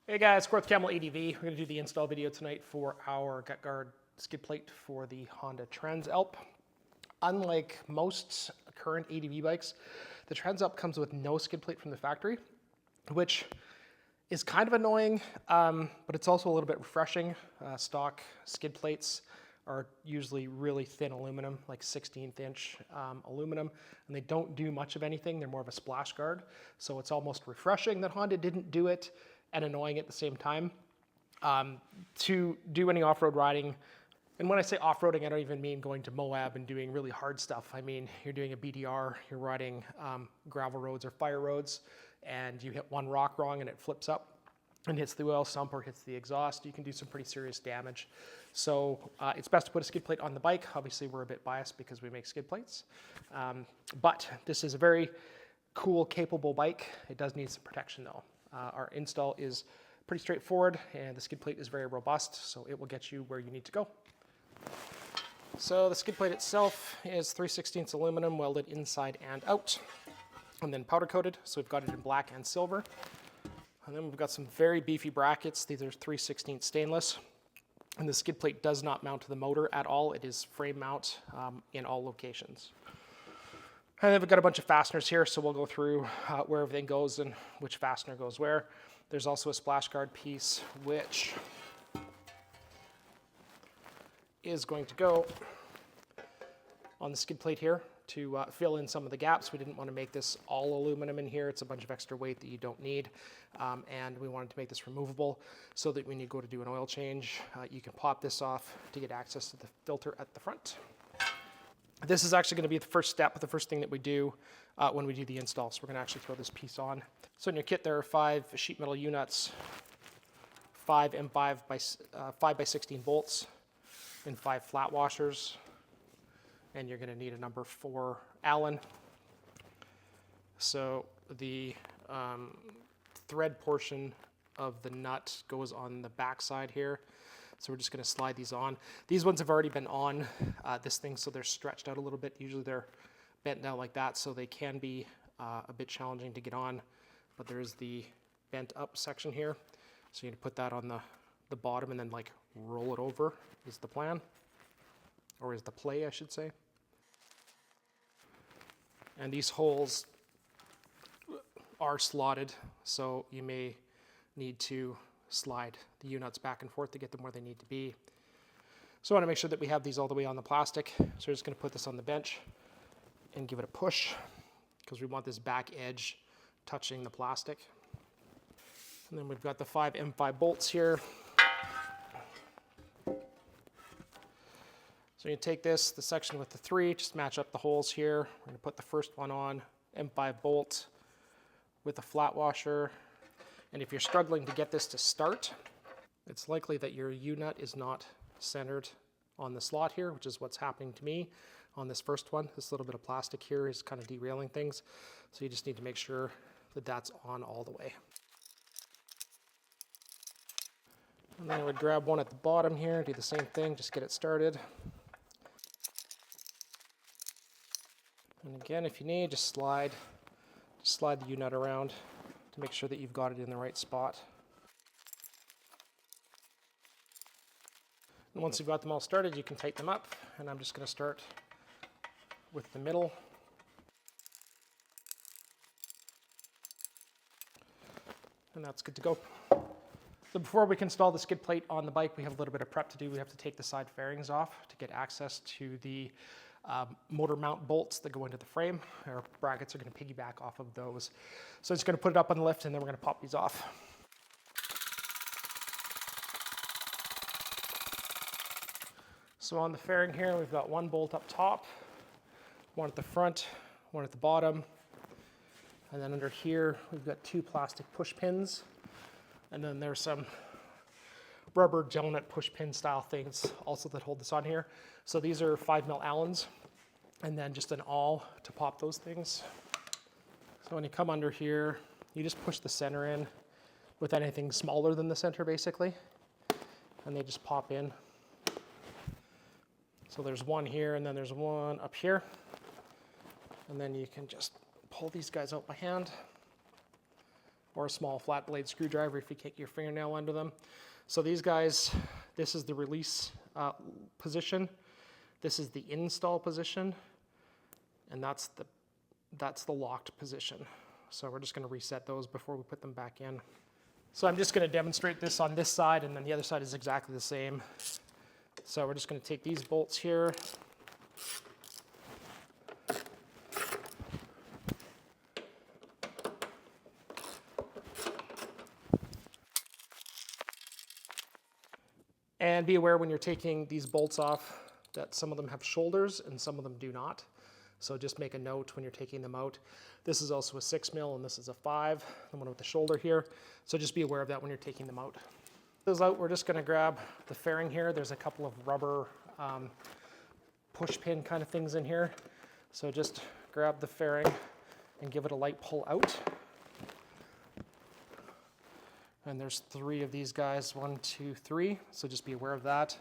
Hey guys, Camel ADV. We're going to do the install video tonight for our gut guard skid plate for the Honda TransAlp. Unlike most current ADV bikes, the TransAlp comes with no skid plate from the factory, which is kind of annoying, but it's also a little bit refreshing. Stock skid plates are usually really thin aluminum, like 16th inch aluminum, and they don't do much of anything. They're more of a splash guard. So it's almost refreshing that Honda didn't do it and annoying at the same time. To do any off-road riding, and when I say off-roading, I don't even mean going to Moab and doing really hard stuff. I mean, you're doing a BDR, you're riding gravel roads or fire roads, and you hit one rock wrong and it flips up and hits the oil sump or hits the exhaust, you can do some pretty serious damage. So it's best to put a skid plate on the bike. Obviously, we're a bit biased because we make skid plates. But this is a very cool, capable bike. It does need some protection though. Our install is pretty straightforward and the skid plate is very robust, so it will get you where you need to go. So the skid plate itself is 3/16 aluminum welded inside and out, and then powder coated. So we've got it in black and silver. And then we've got some very beefy brackets. These are 3/16 stainless. And the skid plate does not mount to the motor at all. It is frame mount in all locations. And then we've got a bunch of fasteners here, so we'll go through where everything goes and which fastener goes where. There's also a splash guard piece, which is going to go on the skid plate here to fill in some of the gaps. We didn't want to make this all aluminum in here. It's a bunch of extra weight that you don't need. And we wanted to make this removable so that when you go to do an oil change, you can pop this off to get access to the filter at the front. This is actually going to be the first step, the first thing that we do when we do the install. So we're going to actually throw this piece on. So in your kit, there are 5 sheet metal U-nuts, 5 M5 by 5x16 bolts, and 5 flat washers. And you're going to need a number 4 Allen. So the thread portion of the nut goes on the back side here. So we're just going to slide these on. These ones have already been on this thing, so they're stretched out a little bit. Usually they're bent down like that, so they can be a bit challenging to get on. But there's the bent up section here. So you're going to put that on the bottom and then like roll it over is the plan. Or is the play, I should say. And these holes are slotted, so you may need to slide the U-nuts back and forth to get them where they need to be. So I want to make sure that we have these all the way on the plastic. So we're just going to put this on the bench and give it a push because we want this back edge touching the plastic. And then we've got the 5 M5 bolts here. So you take this, the section with the 3, just match up the holes here. We're going to put the first one on, M5 bolt with a flat washer. And if you're struggling to get this to start, it's likely that your U-nut is not centered on the slot here, which is what's happening to me on this first one. This little bit of plastic here is kind of derailing things. So you just need to make sure that that's on all the way. And then I would grab one at the bottom here, do the same thing, just get it started. And again, if you need, just slide the U-nut around to make sure that you've got it in the right spot. And once you've got them all started, you can tighten them up. And I'm just going to start with the middle. And that's good to go. So before we can install the skid plate on the bike, we have a little bit of prep to do. We have to take the side fairings off to get access to the motor mount bolts that go into the frame. Our brackets are going to piggyback off of those. So I'm just going to put it up on the lift and then we're going to pop these off. So on the fairing here, we've got 1 bolt up top, 1 at the front, 1 at the bottom. And then under here, we've got 2 plastic push pins. And then there's some rubber gel nut push pin style things also that hold this on here. So these are 5mm Allens, and then just an awl to pop those things. So when you come under here, you just push the center in with anything smaller than the center basically, and they just pop in. So there's 1 here, and then there's 1 up here, and then you can just pull these guys out by hand or a small flat blade screwdriver if you can't get your fingernail under them. So these guys, this is the release position. This is the install position, and that's the locked position. So we're just going to reset those before we put them back in. So I'm just going to demonstrate this on this side, and then the other side is exactly the same. So we're just going to take these bolts here. And be aware when you're taking these bolts off that some of them have shoulders and some of them do not. So just make a note when you're taking them out. This is also a 6mm and this is a 5, the one with the shoulder here. So just be aware of that when you're taking them out. Those out, we're just going to grab the fairing here. There's a couple of rubber push pin kind of things in here. So just grab the fairing and give it a light pull out. And there's 3 of these guys, 1, 2, 3. So just be aware of that.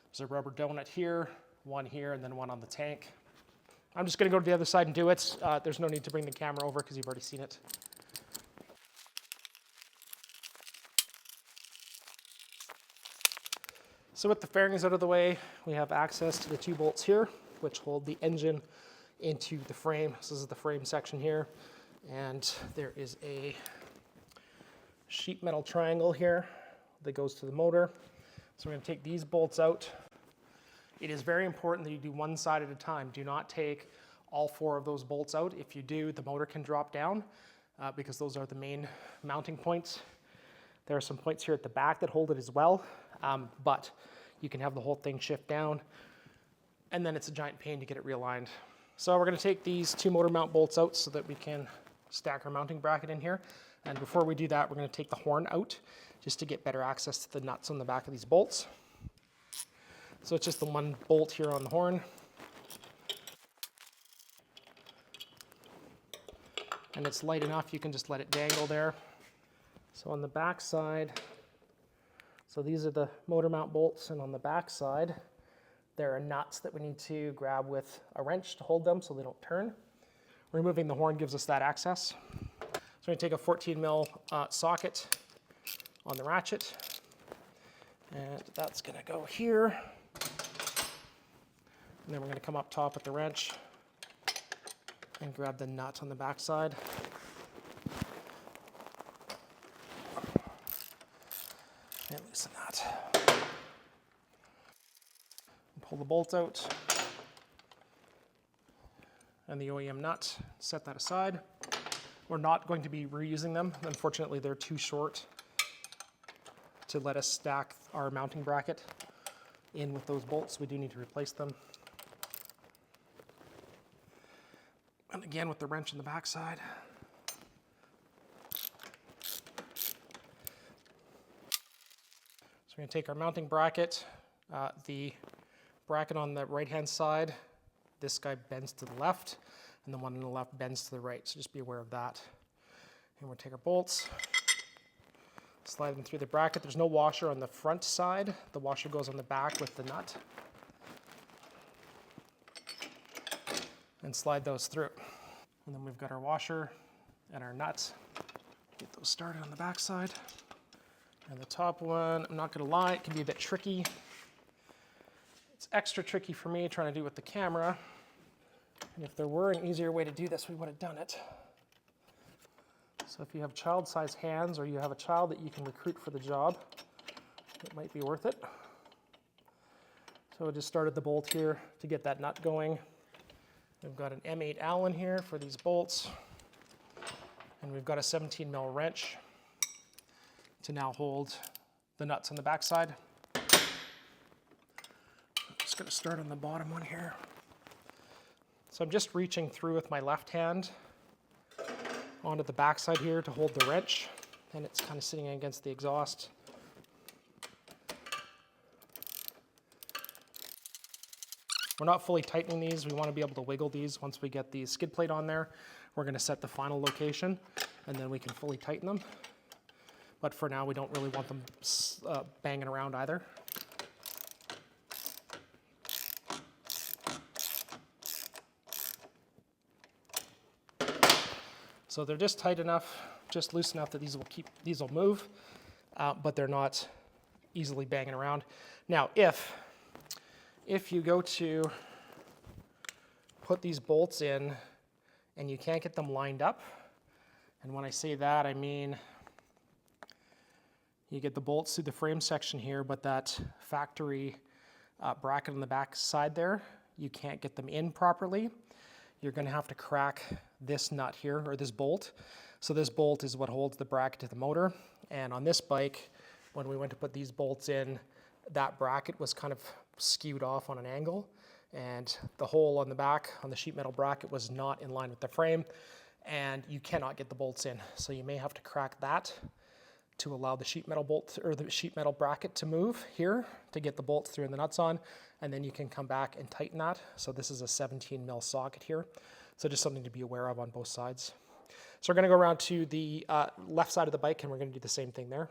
There's a rubber donut here, 1 here, and then 1 on the tank. I'm just going to go to the other side and do it. There's no need to bring the camera over because you've already seen it. So with the fairings out of the way, we have access to the 2 bolts here, which hold the engine into the frame. So this is the frame section here. And there is a sheet metal triangle here that goes to the motor. So we're going to take these bolts out. It is very important that you do one side at a time. Do not take all 4 of those bolts out. If you do, the motor can drop down because those are the main mounting points. There are some points here at the back that hold it as well, but you can have the whole thing shift down, and then it's a giant pain to get it realigned. So we're going to take these 2 motor mount bolts out so that we can stack our mounting bracket in here. And before we do that, we're going to take the horn out just to get better access to the nuts on the back of these bolts. So it's just the 1 bolt here on the horn. And it's light enough, you can just let it dangle there. So on the back side, so these are the motor mount bolts, and on the back side, there are nuts that we need to grab with a wrench to hold them so they don't turn. Removing the horn gives us that access. So we're going to take a 14mm socket on the ratchet, and that's going to go here. And then we're going to come up top with the wrench and grab the nut on the back side. And loosen that. And pull the bolt out. And the OEM nut, set that aside. We're not going to be reusing them. Unfortunately, they're too short to let us stack our mounting bracket in with those bolts. We do need to replace them. And again, with the wrench in the back side. So we're going to take our mounting bracket, the bracket on the right-hand side, this guy bends to the left, and the one on the left bends to the right, so just be aware of that. And we'll take our bolts, slide them through the bracket. There's no washer on the front side. The washer goes on the back with the nut. And slide those through. And then we've got our washer and our nuts. Get those started on the back side. And the top one, I'm not gonna lie, it can be a bit tricky. It's extra tricky for me trying to do it with the camera. And if there were an easier way to do this, we would have done it. So if you have child-sized hands or you have a child that you can recruit for the job, it might be worth it. So I just started the bolt here to get that nut going. We've got an M8 Allen here for these bolts. And we've got a 17mm wrench to now hold the nuts on the back side. I'm just going to start on the bottom one here. So I'm just reaching through with my left hand onto the back side here to hold the wrench, and it's kind of sitting against the exhaust. We're not fully tightening these. We want to be able to wiggle these once we get the skid plate on there. We're going to set the final location, and then we can fully tighten them. But for now, we don't really want them banging around either. So they're just tight enough, just loose enough that these will move, but they're not easily banging around. Now, if you go to put these bolts in and you can't get them lined up, and when I say that, I mean you get the bolts through the frame section here, but that factory bracket on the back side there, you can't get them in properly. You're going to have to crack this nut here, or this bolt. So this bolt is what holds the bracket to the motor. And on this bike, when we went to put these bolts in, that bracket was kind of skewed off on an angle, and the hole on the back on the sheet metal bracket was not in line with the frame, and you cannot get the bolts in. So you may have to crack that to allow the sheet metal bolt or the sheet metal bracket to move here to get the bolts through and the nuts on, and then you can come back and tighten that. So this is a 17 mil socket here. So just something to be aware of on both sides. So we're going to go around to the left side of the bike, and we're going to do the same thing there.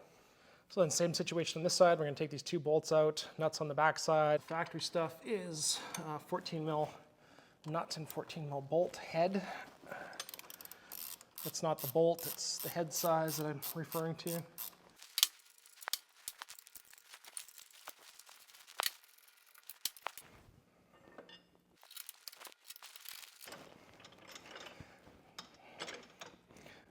So then same situation on this side. We're going to take these two bolts out, nuts on the back side. Factory stuff is 14 mil nut and 14 mil bolt head. It's not the bolt, it's the head size that I'm referring to.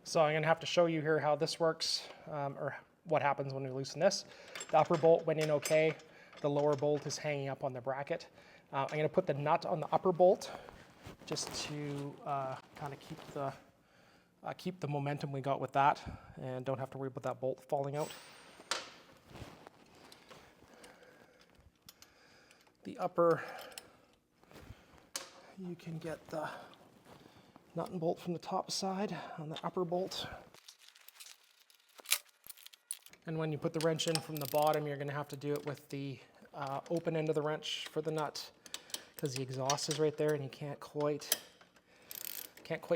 So I'm going to have to show you here how this works, or what happens when we loosen this. The upper bolt went in okay. The lower bolt is hanging up on the bracket. I'm going to put the nut on the upper bolt just to kind of keep the momentum we got with that, and don't have to worry about that bolt falling out. The upper, you can get the nut and bolt from the top side on the upper bolt. And when you put the wrench in from the bottom, you're going to have to do it with the open end of the wrench for the nut, because the exhaust is right there and you can't quite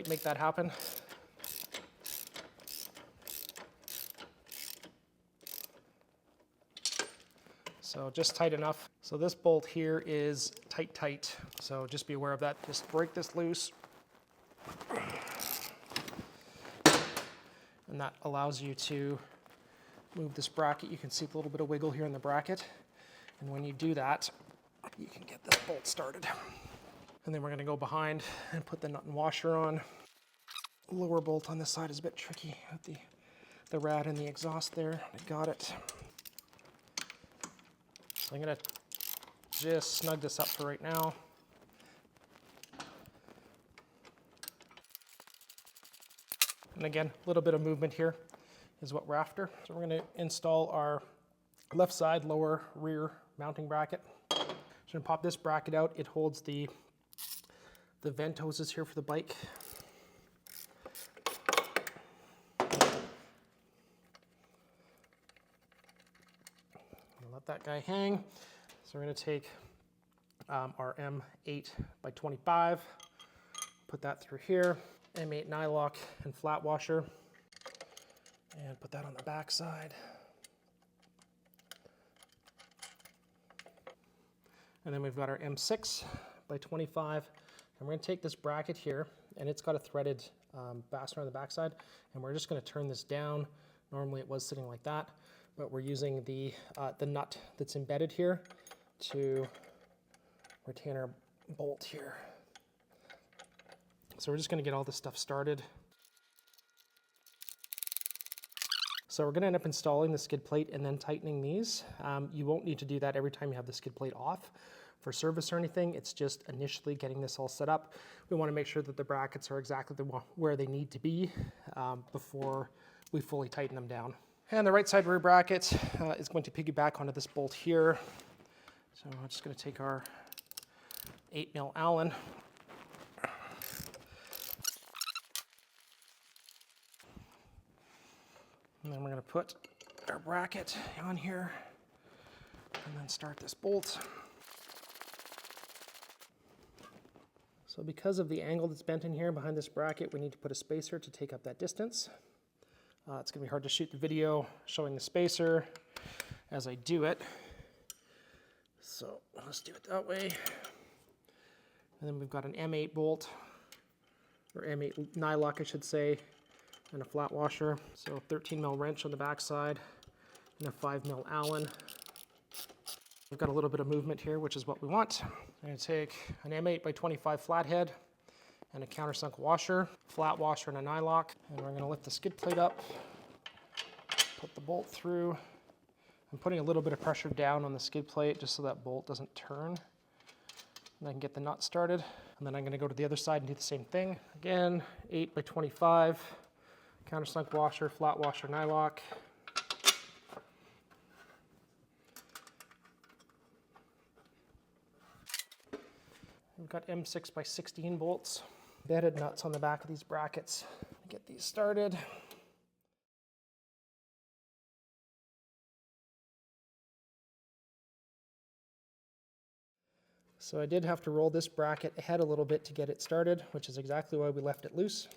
make that happen. So just tight enough. So this bolt here is tight. So just be aware of that. Just break this loose. And that allows you to move this bracket. You can see a little bit of wiggle here in the bracket. And when you do that, you can get this bolt started. And then we're going to go behind and put the nut and washer on. The lower bolt on this side is a bit tricky with the rad and the exhaust there. I got it. So I'm going to just snug this up for right now. And again, a little bit of movement here is what we're after. So we're going to install our left side lower rear mounting bracket. So I'm going to pop this bracket out. It holds the vent hoses here for the bike. Let that guy hang. So we're going to take our M8 by 25, put that through here. M8 nylock and flat washer, and put that on the back side. And then we've got our M6 by 25, and we're going to take this bracket here, and it's got a threaded fastener on the back side, and we're just going to turn this down. Normally it was sitting like that, but we're using the nut that's embedded here to retain our bolt here. So we're just going to get all this stuff started. So we're going to end up installing the skid plate and then tightening these. You won't need to do that every time you have the skid plate off for service or anything. It's just initially getting this all set up. We want to make sure that the brackets are exactly where they need to be before we fully tighten them down. And the right side rear bracket is going to piggyback onto this bolt here. So I'm just going to take our 8 mil Allen. And then we're going to put our bracket on here and then start this bolt. So because of the angle that's bent in here behind this bracket, we need to put a spacer to take up that distance. It's going to be hard to shoot the video showing the spacer as I do it. So let's do it that way. And then we've got an M8 bolt, or M8 nylock I should say, and a flat washer. So 13 mil wrench on the back side and a 5 mil Allen. We've got a little bit of movement here, which is what we want. I'm going to take an M8 by 25 flathead and a countersunk washer, flat washer and a nylock. And we're going to lift the skid plate up, put the bolt through. I'm putting a little bit of pressure down on the skid plate just so that bolt doesn't turn. And I can get the nut started. And then I'm going to go to the other side and do the same thing. Again, 8 by 25, countersunk washer, flat washer, nylock. We've got M6 by 16 bolts, bedded nuts on the back of these brackets. Get these started. So I did have to roll this bracket ahead a little bit to get it started, which is exactly why we left it loose.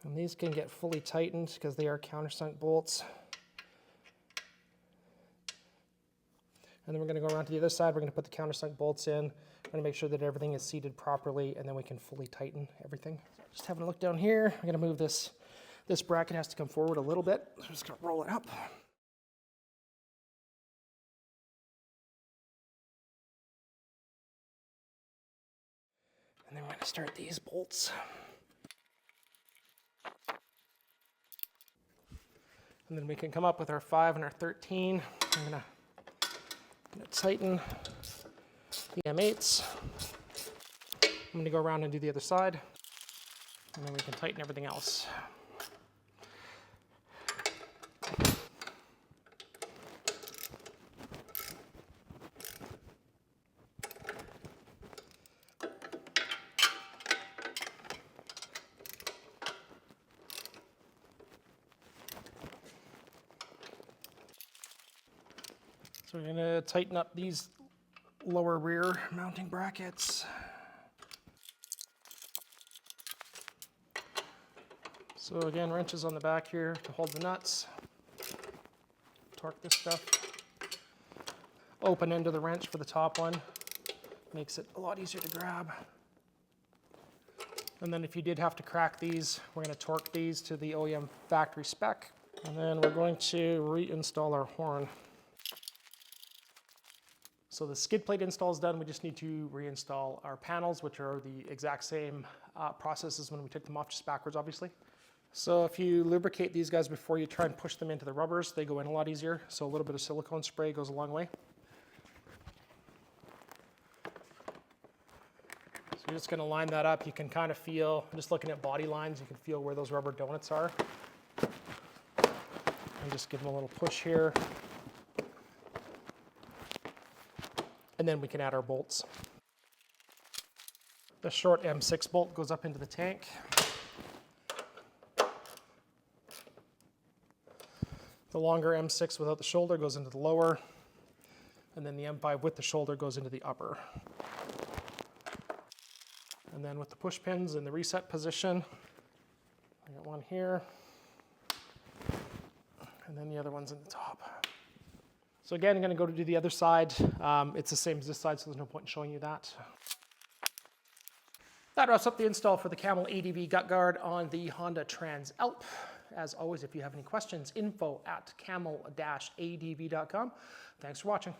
And these can get fully tightened because they are countersunk bolts. And then we're going to go around to the other side. We're going to put the countersunk bolts in. We're going to make sure that everything is seated properly, and then we can fully tighten everything. So just having a look down here. I'm going to move this. This bracket has to come forward a little bit. So I'm just going to roll it up. And then we're going to start these bolts. And then we can come up with our 5 and our 13. I'm going to tighten the M8s. I'm going to go around and do the other side. And then we can tighten everything else. So we're going to tighten up these lower rear mounting brackets. So again, wrenches on the back here to hold the nuts. Torque this stuff. Open end of the wrench for the top one. Makes it a lot easier to grab. And then if you did have to crack these, we're going to torque these to the OEM factory spec. And then we're going to reinstall our horn. So the skid plate install is done. We just need to reinstall our panels, which are the exact same process as when we took them off, just backwards, obviously. So if you lubricate these guys before you try and push them into the rubbers, they go in a lot easier. So a little bit of silicone spray goes a long way. So you're just going to line that up. You can kind of feel, just looking at body lines, you can feel where those rubber donuts are. And just give them a little push here. And then we can add our bolts. The short M6 bolt goes up into the tank. The longer M6 without the shoulder goes into the lower. And then the M5 with the shoulder goes into the upper. And then with the push pins in the reset position, I got one here. And then the other one's in the top. So again, I'm going to go to do the other side. It's the same as this side, so there's no point in showing you that. That wraps up the install for the Camel ADV Gut Guard on the Honda TransAlp. As always, if you have any questions, info@camel-adv.com. Thanks for watching.